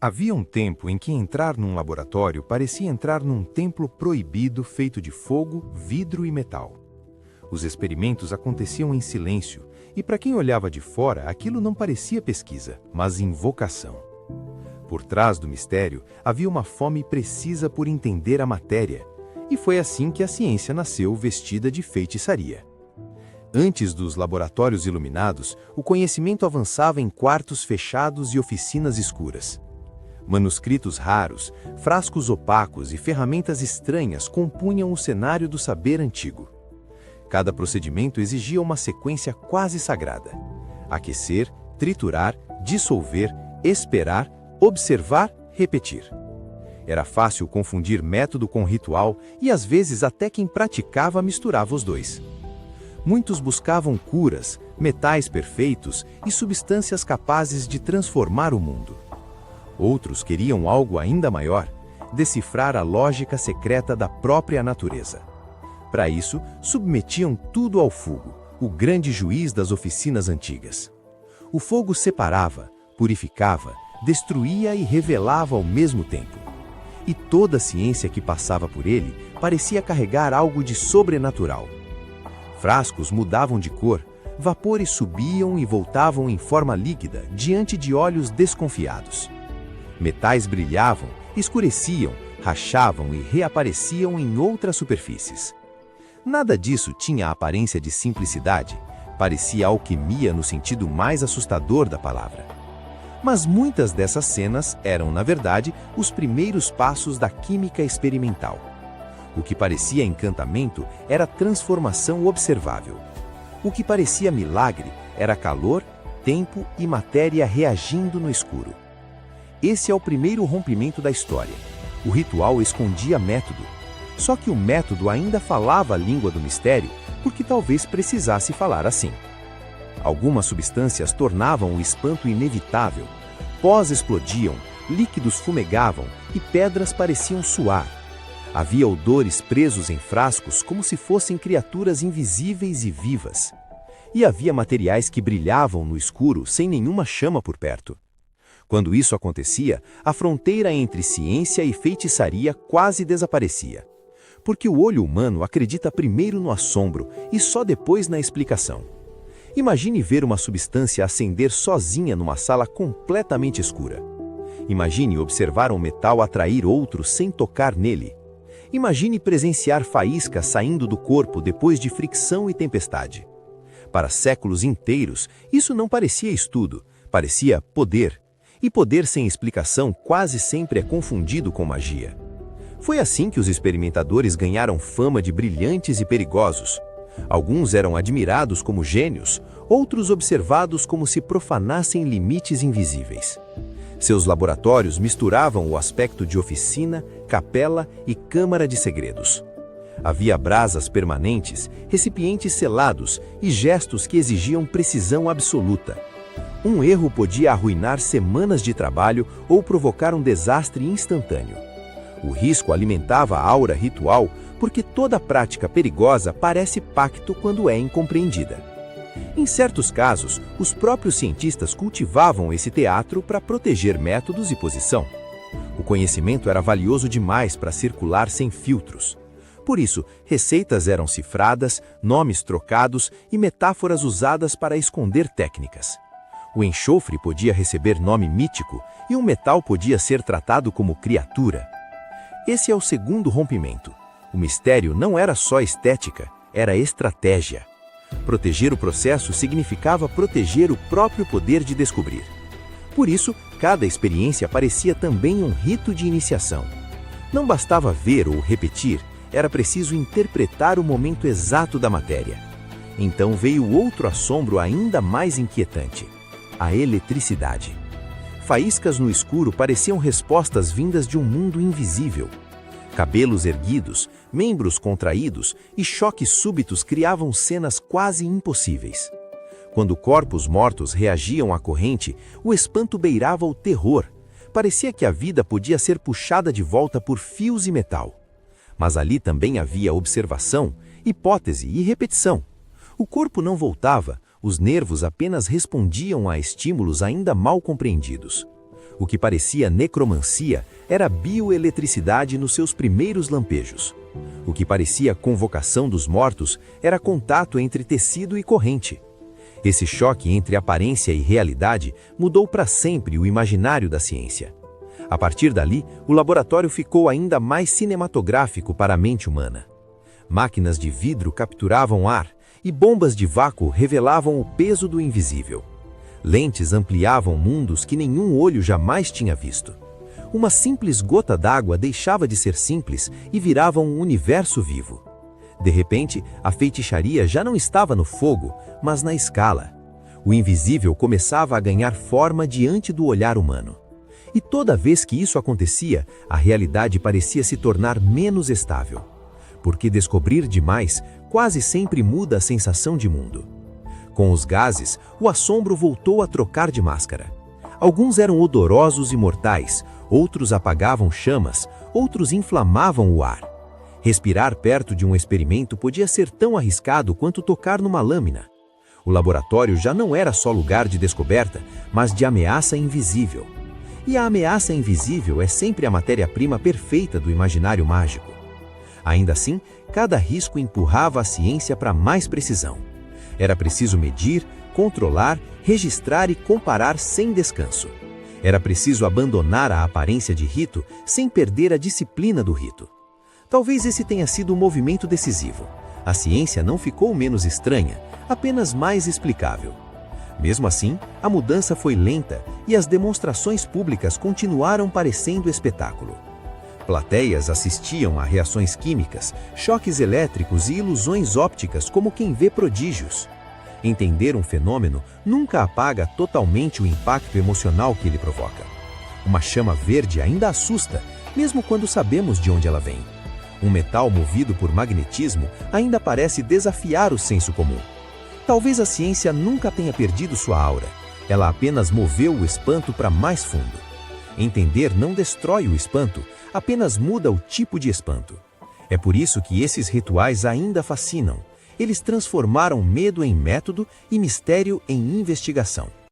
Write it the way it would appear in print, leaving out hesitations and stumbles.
Havia um tempo em que entrar num laboratório parecia entrar num templo proibido feito de fogo, vidro e metal. Os experimentos aconteciam em silêncio, e para quem olhava de fora, aquilo não parecia pesquisa, mas invocação. Por trás do mistério, havia uma fome precisa por entender a matéria, e foi assim que a ciência nasceu vestida de feitiçaria. Antes dos laboratórios iluminados, o conhecimento avançava em quartos fechados e oficinas escuras. Manuscritos raros, frascos opacos e ferramentas estranhas compunham o cenário do saber antigo. Cada procedimento exigia uma sequência quase sagrada: aquecer, triturar, dissolver, esperar, observar, repetir. Era fácil confundir método com ritual e às vezes até quem praticava misturava os dois. Muitos buscavam curas, metais perfeitos e substâncias capazes de transformar o mundo. Outros queriam algo ainda maior: decifrar a lógica secreta da própria natureza. Para isso, submetiam tudo ao fogo, o grande juiz das oficinas antigas. O fogo separava, purificava, destruía e revelava ao mesmo tempo. E toda a ciência que passava por ele parecia carregar algo de sobrenatural. Frascos mudavam de cor, vapores subiam e voltavam em forma líquida diante de olhos desconfiados. Metais brilhavam, escureciam, rachavam e reapareciam em outras superfícies. Nada disso tinha a aparência de simplicidade, parecia alquimia no sentido mais assustador da palavra. Mas muitas dessas cenas eram, na verdade, os primeiros passos da química experimental. O que parecia encantamento era transformação observável. O que parecia milagre era calor, tempo e matéria reagindo no escuro. Esse é o primeiro rompimento da história. O ritual escondia método. Só que o método ainda falava a língua do mistério, porque talvez precisasse falar assim. Algumas substâncias tornavam o espanto inevitável. Pós explodiam, líquidos fumegavam e pedras pareciam suar. Havia odores presos em frascos como se fossem criaturas invisíveis e vivas. E havia materiais que brilhavam no escuro sem nenhuma chama por perto. Quando isso acontecia, a fronteira entre ciência e feitiçaria quase desaparecia. Porque o olho humano acredita primeiro no assombro e só depois na explicação. Imagine ver uma substância acender sozinha numa sala completamente escura. Imagine observar um metal atrair outro sem tocar nele. Imagine presenciar faíscas saindo do corpo depois de fricção e tempestade. Para séculos inteiros, isso não parecia estudo, parecia poder. E poder sem explicação quase sempre é confundido com magia. Foi assim que os experimentadores ganharam fama de brilhantes e perigosos. Alguns eram admirados como gênios, outros observados como se profanassem limites invisíveis. Seus laboratórios misturavam o aspecto de oficina, capela e câmara de segredos. Havia brasas permanentes, recipientes selados e gestos que exigiam precisão absoluta. Um erro podia arruinar semanas de trabalho ou provocar um desastre instantâneo. O risco alimentava a aura ritual porque toda prática perigosa parece pacto quando é incompreendida. Em certos casos, os próprios cientistas cultivavam esse teatro para proteger métodos e posição. O conhecimento era valioso demais para circular sem filtros. Por isso, receitas eram cifradas, nomes trocados e metáforas usadas para esconder técnicas. O enxofre podia receber nome mítico e um metal podia ser tratado como criatura. Esse é o segundo rompimento. O mistério não era só estética, era estratégia. Proteger o processo significava proteger o próprio poder de descobrir. Por isso, cada experiência parecia também um rito de iniciação. Não bastava ver ou repetir, era preciso interpretar o momento exato da matéria. Então veio outro assombro ainda mais inquietante: a eletricidade. Faíscas no escuro pareciam respostas vindas de um mundo invisível. Cabelos erguidos, membros contraídos e choques súbitos criavam cenas quase impossíveis. Quando corpos mortos reagiam à corrente, o espanto beirava o terror. Parecia que a vida podia ser puxada de volta por fios e metal. Mas ali também havia observação, hipótese e repetição. O corpo não voltava, os nervos apenas respondiam a estímulos ainda mal compreendidos. O que parecia necromancia era bioeletricidade nos seus primeiros lampejos. O que parecia convocação dos mortos era contato entre tecido e corrente. Esse choque entre aparência e realidade mudou para sempre o imaginário da ciência. A partir dali, o laboratório ficou ainda mais cinematográfico para a mente humana. Máquinas de vidro capturavam ar e bombas de vácuo revelavam o peso do invisível. Lentes ampliavam mundos que nenhum olho jamais tinha visto. Uma simples gota d'água deixava de ser simples e virava um universo vivo. De repente, a feitiçaria já não estava no fogo, mas na escala. O invisível começava a ganhar forma diante do olhar humano. E toda vez que isso acontecia, a realidade parecia se tornar menos estável. Porque descobrir demais quase sempre muda a sensação de mundo. Com os gases, o assombro voltou a trocar de máscara. Alguns eram odorosos e mortais, outros apagavam chamas, outros inflamavam o ar. Respirar perto de um experimento podia ser tão arriscado quanto tocar numa lâmina. O laboratório já não era só lugar de descoberta, mas de ameaça invisível. E a ameaça invisível é sempre a matéria-prima perfeita do imaginário mágico. Ainda assim, cada risco empurrava a ciência para mais precisão. Era preciso medir, controlar, registrar e comparar sem descanso. Era preciso abandonar a aparência de rito sem perder a disciplina do rito. Talvez esse tenha sido o movimento decisivo. A ciência não ficou menos estranha, apenas mais explicável. Mesmo assim, a mudança foi lenta e as demonstrações públicas continuaram parecendo espetáculo. Plateias assistiam a reações químicas, choques elétricos e ilusões ópticas como quem vê prodígios. Entender um fenômeno nunca apaga totalmente o impacto emocional que ele provoca. Uma chama verde ainda assusta, mesmo quando sabemos de onde ela vem. Um metal movido por magnetismo ainda parece desafiar o senso comum. Talvez a ciência nunca tenha perdido sua aura, ela apenas moveu o espanto para mais fundo. Entender não destrói o espanto, apenas muda o tipo de espanto. É por isso que esses rituais ainda fascinam. Eles transformaram medo em método e mistério em investigação.